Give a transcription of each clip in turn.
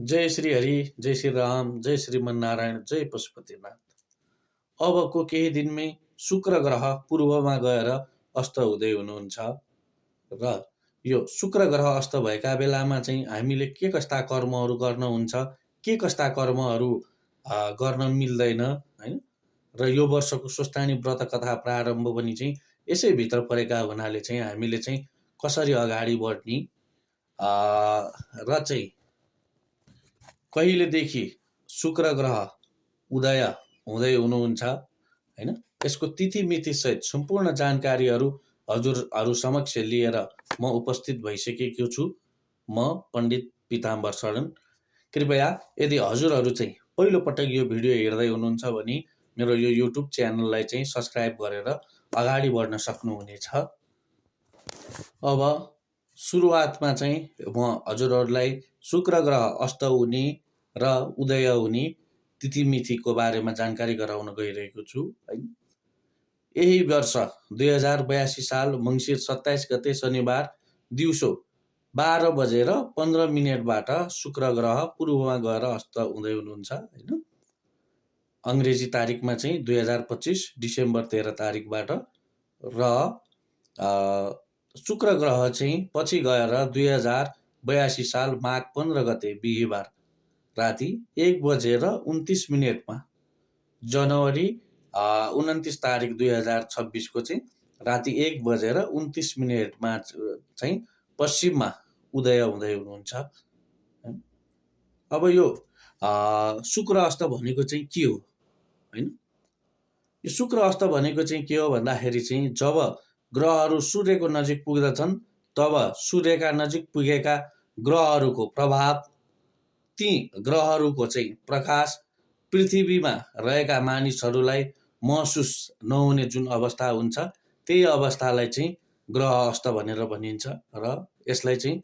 जय श्री हरि, जय श्री राम, जय श्रीमन नारायण, जय पशुपतिनाथ। अबको केही दिनमै शुक्र ग्रह पूर्वमा गएर अस्त हुँदै हुनुहुन्छ र यो शुक्र ग्रह अस्त भएका बेलामा चाहिँ हामीले के कस्ता कर्महरू गर्न हुन्छ, के कस्ता कर्महरू गर्न मिल्दैन हैन। र यो वर्षको स्वस्थानी व्रत कथा प्रारम्भ पनि चाहिँ यसै भित्र परेका हुनाले चाहिँ हामीले चाहिँ कसरी अगाडि बढ्ने र चाहिँ कहिलेदेखि शुक्र ग्रह उदय हुँदै हुनुहुन्छ हैन, यसको तिथि मिति सहित सम्पूर्ण जानकारीहरू हजुरहरू समक्ष लिएर म उपस्थित भइसकेको छु। म पण्डित पीताम्बर शरण। कृपया यदि हजुरहरू चाहिँ पहिलो पटक यो भिडियो हेर्दै हुनुहुन्छ भने मेरो यो युट्युब च्यानललाई चाहिँ सब्स्क्राइब गरेर अगाडि बढ्न सक्नुहुनेछ। अब सुरुवातमा चाहिँ म हजुरहरूलाई शुक्र ग्रह अस्त हुने र उदय हुने तिथिमितिको बारेमा जानकारी गराउन गइरहेको छु है। यही वर्ष 2082 साल मङ्सिर 27 गते शनिबार दिउँसो 12:15 शुक्र ग्रह पूर्वमा गएर अस्त हुँदै हुनुहुन्छ हैन। अङ्ग्रेजी तारिकमा चाहिँ 2025 डिसेम्बर 13 तारिकबाट र शुक्र ग्रह चाहिँ पछि गएर 2082 साल माघ 15 गते बिहीबार राति 1:29 जनवरी 29 तारिक 2026 को चाहिँ राति 1:29 चाहिँ पश्चिममा उदय हुँदै हुनुहुन्छ। अब यो शुक्र अस्त भनेको चाहिँ के हो हैन। यो शुक्र अस्त भनेको चाहिँ के हो भन्दाखेरि चाहिँ जब ग्रहहरू सूर्यको नजिक पुग्दछन् तब सूर्यका नजिक पुगेका ग्रहहरूको प्रभाव, ती ग्रहहरूको चाहिँ प्रकाश पृथ्वीमा रहेका मानिसहरूलाई महसुस नहुने जुन अवस्था हुन्छ त्यही अवस्थालाई चाहिँ ग्रह अस्त भनेर भनिन्छ र यसलाई चाहिँ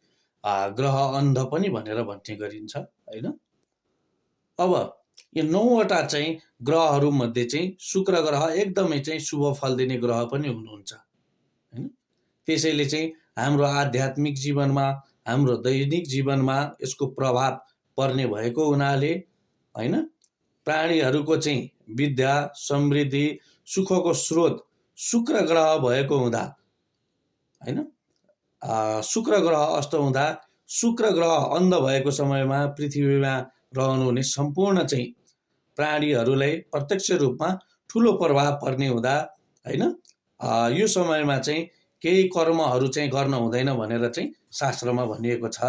ग्रह अन्ध पनि भनेर भन्ने गरिन्छ हैन। अब यो 9वटा चाहिँ ग्रहहरू मध्ये चाहिँ शुक्र ग्रह एकदमै चाहिँ शुभ फल दिने ग्रह पनि हुनुहुन्छ हैन। त्यसैले चाहिँ हाम्रो आध्यात्मिक जीवनमा, हाम्रो दैनिक जीवनमा यसको प्रभाव पर्ने भएको हुनाले हैन, प्राणीहरूको चाहिँ विद्या, समृद्धि, सुखको स्रोत शुक्र ग्रह भएको हुँदा हैन, शुक्र ग्रह अस्त हुँदा, शुक्र ग्रह अन्ध भएको समयमा पृथ्वीमा रहनुहुने सम्पूर्ण चाहिँ प्राणीहरूलाई प्रत्यक्ष रूपमा ठुलो प्रभाव पर्ने हुँदा हैन, यो समयमा चाहिँ केही कर्महरू चाहिँ गर्न हुँदैन भनेर चाहिँ शास्त्रमा भनिएको छ।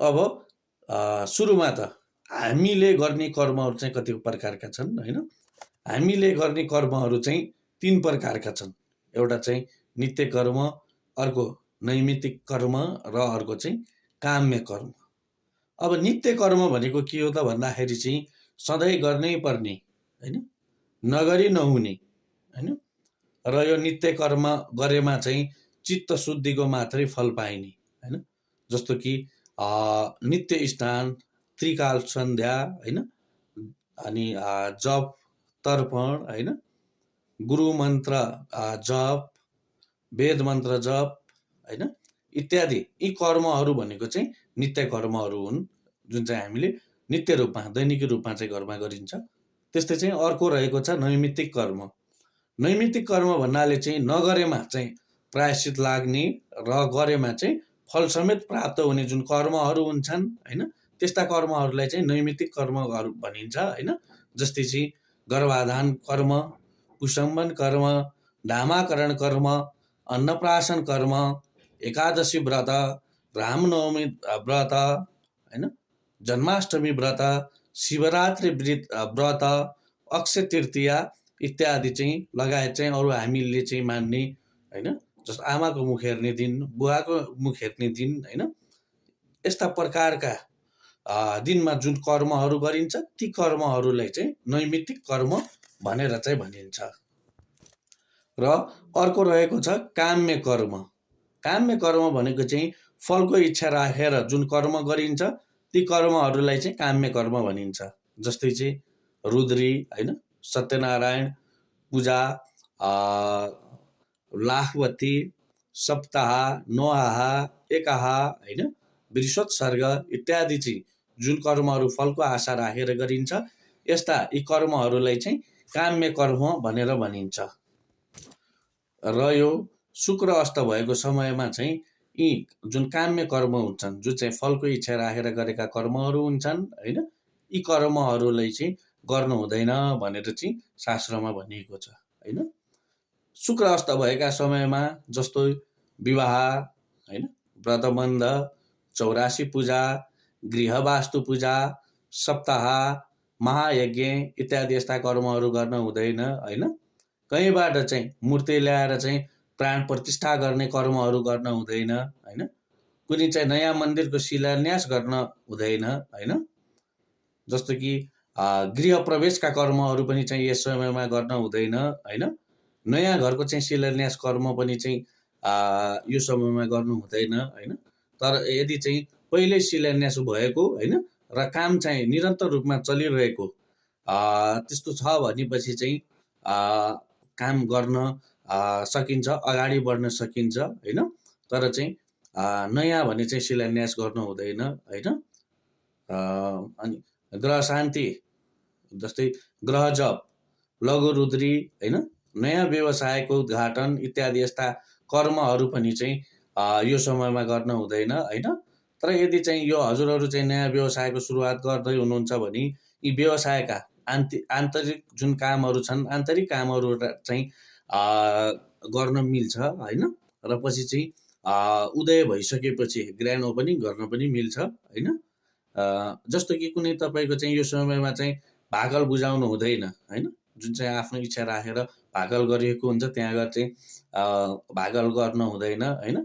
अब सुरुमा त हामीले गर्ने कर्महरू चाहिँ कति प्रकारका छन् हैन। हामीले गर्ने कर्महरू चाहिँ 3 प्रकारका छन्। एउटा चाहिँ नित्य कर्म, अर्को नैमित्तिक कर्म र अर्को चाहिँ काम्य कर्म। अब नित्य कर्म भनेको के हो त भन्दाखेरि चाहिँ सधैँ गर्नै पर्ने हैन, नगरी नहुने हैन। र यो नित्य कर्म गरेमा चाहिँ चित्त शुद्धिको मात्रै फल पाइने हैन। जस्तो कि नित्य स्नान, त्रिकाल सन्ध्या हैन, अनि जप, तर्पण हैन, गुरु मन्त्र जप, वेद मन्त्र जप हैन इत्यादि। यी कर्महरू भनेको चाहिँ नित्य कर्महरू हुन् जुन चाहिँ हामीले नित्य रूपमा, दैनिक रूपमा चाहिँ घरमा गरिन्छ। त्यस्तै चाहिँ अर्को रहेको छ नैमित्तिक कर्म। नैमित्तिक कर्म भन्नाले चाहिँ नगरेमा चाहिँ प्रायश्चित लाग्ने र गरेमा चाहिँ फल समेत प्राप्त हुने जुन कर्महरू हुन्छन् हैन, त्यस्ता कर्महरूलाई चाहिँ नैमित्तिक कर्महरू भनिन्छ हैन। जस्तै चाहिँ गर्भाधान कर्म, कुसम्बन कर्म, नामाकरण कर्म, अन्नप्राशन कर्म, एकादशी व्रत, रामनवमी व्रत हैन, जन्माष्टमी व्रत, शिवरात्रि व्रत, अक्षय तृतीया इत्यादि चाहिँ लगायत चाहिँ अरू हामीले चाहिँ मान्ने हैन, जस्तो आमाको मुख हेर्ने दिन, बुवाको मुख हेर्ने दिन हैन, यस्ता प्रकारका दिनमा जुन कर्महरू गरिन्छ ती कर्महरूलाई चाहिँ नैमित्तिक कर्म भनेर चाहिँ भनिन्छ। र अर्को रहेको छ काम्य कर्म। काम्य कर्म भनेको चाहिँ फलको इच्छा राखेर जुन कर्म गरिन्छ ती कर्महरूलाई चाहिँ काम्य कर्म भनिन्छ। जस्तै चाहिँ रुद्री हैन, सत्यनारायण पूजा, लाखवती, सप्ताह, नोआहा, एकाहा हैन, वृषोत्सर्ग इत्यादि चाहिँ जुन कर्महरू फलको आशा राखेर गरिन्छ यस्ता यी कर्महरूलाई चाहिँ काम्य कर्म भनेर भनिन्छ। र यो शुक्र अस्त भएको समयमा चाहिँ यी जुन काम्य कर्म हुन्छन् जुन चाहिँ फलको इच्छा राखेर गरेका कर्महरू हुन्छन् होइन, यी कर्महरूलाई चाहिँ गर्नु हुँदैन भनेर चाहिँ शास्त्रमा भनिएको छ होइन। शुक्र अस्त भएका समयमा जस्तो विवाह होइन, व्रतबन्ध, 84 पूजा, गृहवास्तु पूजा, सप्ताह, महायज्ञ इत्यादि यस्ता कर्महरू गर्न हुँदैन होइन। कहीँबाट चाहिँ मूर्ति ल्याएर चाहिँ प्राण प्रतिष्ठा गर्ने कर्महरू गर्न हुँदैन होइन। कुनै चाहिँ नयाँ मन्दिरको शिलान्यास गर्न हुँदैन होइन। जस्तो कि गृह प्रवेशका कर्महरू पनि चाहिँ यस समयमा गर्न हुँदैन होइन। नयाँ घरको चाहिँ शिलान्यास कर्म पनि चाहिँ यो समयमा गर्नु हुँदैन होइन। तर यदि चाहिँ पहिल्यै शिलान्यास भएको होइन र काम चाहिँ निरन्तर रूपमा चलिरहेको त्यस्तो छ भनेपछि चाहिँ काम गर्न सकिन्छ, अगाडि बढ्न सकिन्छ होइन। तर चाहिँ नयाँ भने चाहिँ शिलान्यास गर्नु हुँदैन होइन। अनि ग्रह शान्ति जस्तै ग्रह जप, लघु रुद्री होइन, नयाँ व्यवसायको उद्घाटन इत्यादि यस्ता कर्महरू पनि चाहिँ यो समयमा गर्न हुँदैन होइन। तर यदि चाहिँ यो हजुरहरू चाहिँ नयाँ व्यवसायको सुरुवात गर्दै हुनुहुन्छ भने यी व्यवसायका आन्तरिक जुन कामहरू छन्, आन्तरिक कामहरू चाहिँ गर्न मिल्छ होइन। र पछि चाहिँ उदय भइसकेपछि ग्रान्ड ओपनिङ गर्न पनि मिल्छ होइन। जस्तो कि कुनै तपाईँको चाहिँ यो समयमा चाहिँ भाकल बुझाउनु हुँदैन होइन। जुन चाहिँ आफ्नो इच्छा राखेर भाकल गरिएको हुन्छ त्यहाँ गएर चाहिँ भाकल गर्न हुँदैन होइन।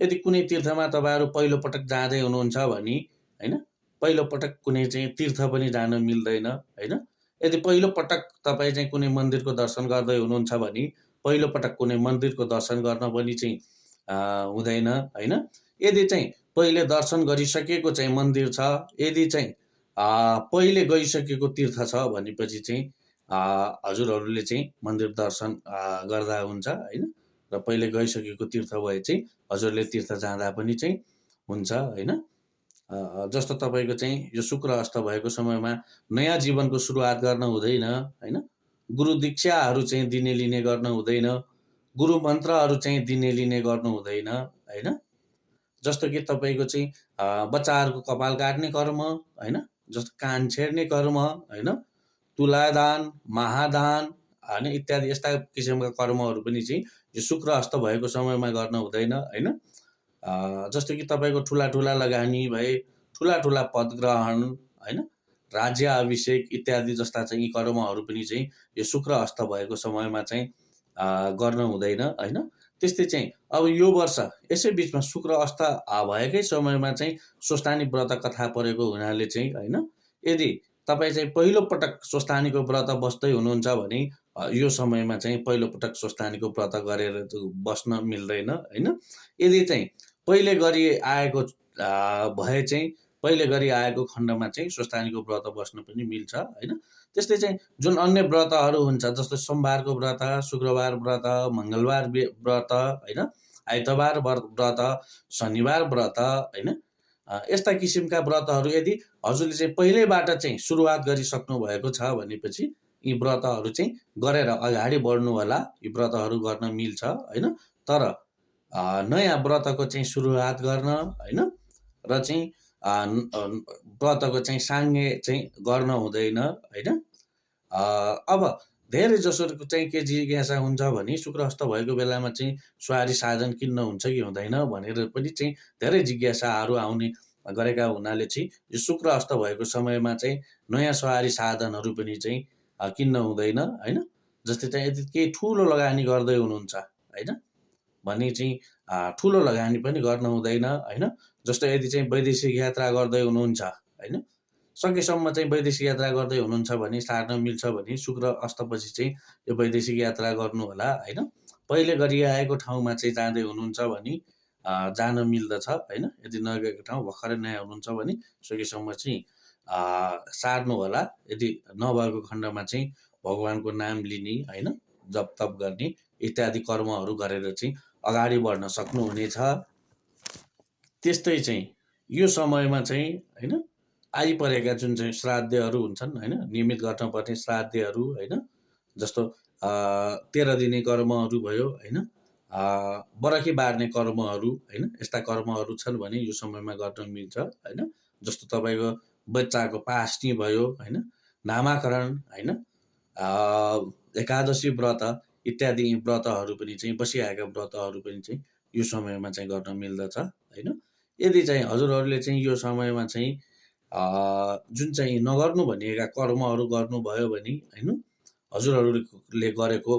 यदि कुनै तीर्थमा तपाईँहरू पहिलोपटक जाँदै हुनुहुन्छ भने होइन, पहिलोपटक कुनै चाहिँ तीर्थ पनि जान मिल्दैन होइन। यदि पहिलोपटक तपाईँ चाहिँ कुनै मन्दिरको दर्शन गर्दै हुनुहुन्छ भने पहिलोपटक कुनै मन्दिरको दर्शन गर्न पनि चाहिँ हुँदैन होइन। यदि चाहिँ पहिले दर्शन गरिसकेको चाहिँ मन्दिर छ, यदि चाहिँ पहिले गइसकेको तीर्थ छ भनेपछि चाहिँ हजुरहरूले चाहिँ मन्दिर दर्शन गर्दा हुन्छ होइन। र पहिले गइसकेको तीर्थ भए चाहिँ हजुरले तीर्थ जाँदा पनि चाहिँ हुन्छ होइन। जस्तो तपाईँको चाहिँ यो शुक्र अस्त भएको समयमा नयाँ जीवनको सुरुवात गर्न हुँदैन होइन। गुरु दीक्षाहरू चाहिँ दिने लिने गर्न हुँदैन, गुरु मन्त्रहरू चाहिँ दिने लिने गर्नु हुँदैन होइन। जस्तो कि तपाईँको चाहिँ बच्चाहरूको कपाल काट्ने कर्म होइन, जस्तो कान छेड्ने कर्म होइन, तुलादान, महादान होइन इत्यादि यस्ता किसिमका कर्महरू पनि चाहिँ यो शुक्र अस्त भएको समयमा गर्न हुँदैन होइन। जस्तो कि तपाईँको ठुला ठुला लगानी भए, ठुला ठुला पद ग्रहण होइन, राज्य अभिषेक इत्यादि जस्ता चाहिँ यी कर्महरू पनि चाहिँ यो शुक्र अस्त भएको समयमा चाहिँ गर्न हुँदैन होइन। त्यस्तै चाहिँ अब यो वर्ष यसै बिचमा शुक्र अस्त भएकै समयमा चाहिँ स्वस्थानी व्रत कथा परेको हुनाले चाहिँ होइन, यदि तपाईँ चाहिँ पहिलोपटक स्वस्थानीको व्रत बस्दै हुनुहुन्छ भने यो समयमा चाहिँ पहिलोपटक स्वस्थानीको व्रत गरेर बस्न मिल्दैन होइन। यदि चाहिँ पहिले गरी आएको भए चाहिँ पहिले गरी आएको खण्डमा चाहिँ स्वस्थानीको व्रत बस्न पनि मिल्छ होइन। त्यस्तै चाहिँ जुन अन्य व्रतहरू हुन्छ जस्तो सोमबारको व्रत, शुक्रबार व्रत, मङ्गलबार व्रत होइन, आइतबार व्रत, शनिबार व्रत होइन, यस्ता किसिमका व्रतहरू यदि हजुरले चाहिँ पहिल्यैबाट चाहिँ सुरुवात गरिसक्नु भएको छ भनेपछि यी व्रतहरू चाहिँ गरेर अगाडि बढ्नु होला। यी व्रतहरू गर्न मिल्छ होइन। तर नयाँ व्रतको चाहिँ सुरुवात गर्न होइन र चाहिँ व्रतको चाहिँ साङ्गे चाहिँ गर्न हुँदैन होइन। अब धेरै जसोको चाहिँ के जिज्ञासा हुन्छ भने शुक्र अस्त भएको बेलामा चाहिँ सवारी साधन किन्न हुन्छ कि हुँदैन भनेर पनि चाहिँ धेरै जिज्ञासाहरू आउने गरेका हुनाले चाहिँ यो शुक्र अस्त भएको समयमा चाहिँ नयाँ सवारी साधनहरू पनि चाहिँ किन्न हुँदैन होइन। जस्तै चाहिँ यदि केही ठुलो लगानी गर्दै हुनुहुन्छ होइन भने चाहिँ ठुलो लगानी पनि गर्न हुँदैन होइन। जस्तो यदि चाहिँ वैदेशिक यात्रा गर्दै हुनुहुन्छ होइन, सकेसम्म चाहिँ वैदेशिक यात्रा गर्दै हुनुहुन्छ भने सार्न मिल्छ भने शुक्र अस्तपछि चाहिँ यो वैदेशिक यात्रा गर्नु होला होइन। पहिले गरिआएको ठाउँमा चाहिँ जाँदै हुनुहुन्छ भने जान मिल्दछ होइन। यदि नगएको ठाउँ भर्खरै नयाँ हुनुहुन्छ भने सकेसम्म चाहिँ सार्नु होला। यदि नभएको खण्डमा चाहिँ भगवानको नाम लिने होइन, जप तप गर्ने इत्यादि कर्महरू गरेर चाहिँ अगाडि बढ्न सक्नुहुनेछ। त्यस्तै चाहिँ यो समयमा चाहिँ होइन आइपरेका जुन चाहिँ श्राद्धहरू हुन्छन् होइन, नियमित गर्नुपर्ने श्राद्धहरू होइन, जस्तो 13 दिने कर्महरू भयो होइन, बरखी बार्ने कर्महरू होइन, यस्ता कर्महरू छन् भने यो समयमा गर्न मिल्छ होइन। जस्तो तपाईँको बच्चाको पास्नी भयो होइन, नामाकरण होइन, एकादशी व्रत इत्यादि व्रतहरू पनि चाहिँ बसिआएका व्रतहरू पनि चाहिँ यो समयमा चाहिँ गर्न मिल्दछ होइन। यदि चाहिँ हजुरहरूले चाहिँ यो समयमा चाहिँ जुन चाहिँ नगर्नु भनिएका कर्महरू गर्नुभयो भने होइन, हजुरहरूले गरेको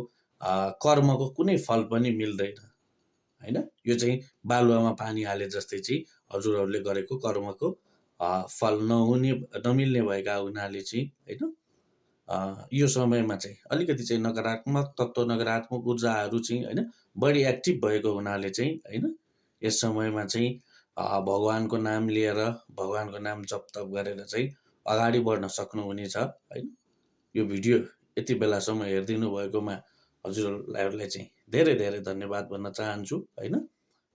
कर्मको कुनै फल पनि मिल्दैन होइन। यो चाहिँ बालुवामा पानी हाले जस्तै चाहिँ हजुरहरूले गरेको कर्मको फल नमिल्ने भएका हुनाले चाहिँ होइन, यो समयमा चाहिँ अलिकति चाहिँ नकारात्मक तत्त्व, नकारात्मक ऊर्जाहरू चाहिँ होइन बढी एक्टिभ भएको हुनाले चाहिँ होइन, यस समयमा चाहिँ भगवानको नाम लिएर भगवानको नाम जप तप गरेर चाहिँ अगाडि बढ्न सक्नुहुनेछ होइन। यो भिडियो यति बेलासम्म हेरिदिनु भएकोमा हजुरहरूलाई चाहिँ धेरै धेरै धन्यवाद भन्न चाहन्छु होइन।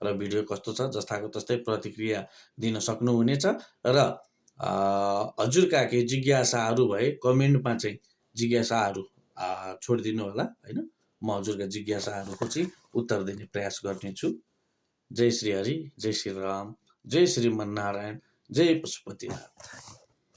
र भिडियो कस्तो छ जस्ताको तस्तै प्रतिक्रिया दिन सक्नुहुनेछ र हजुरका केही जिज्ञासाहरू भए कमेन्टमा चाहिँ जिज्ञासाहरू छोडिदिनु होला होइन। म हजुरका जिज्ञासाहरूको चाहिँ उत्तर दिने प्रयास गर्नेछु। जय श्री हरि, जय श्री राम, जय श्रीमन्नारायण, जय पशुपतिनाथ।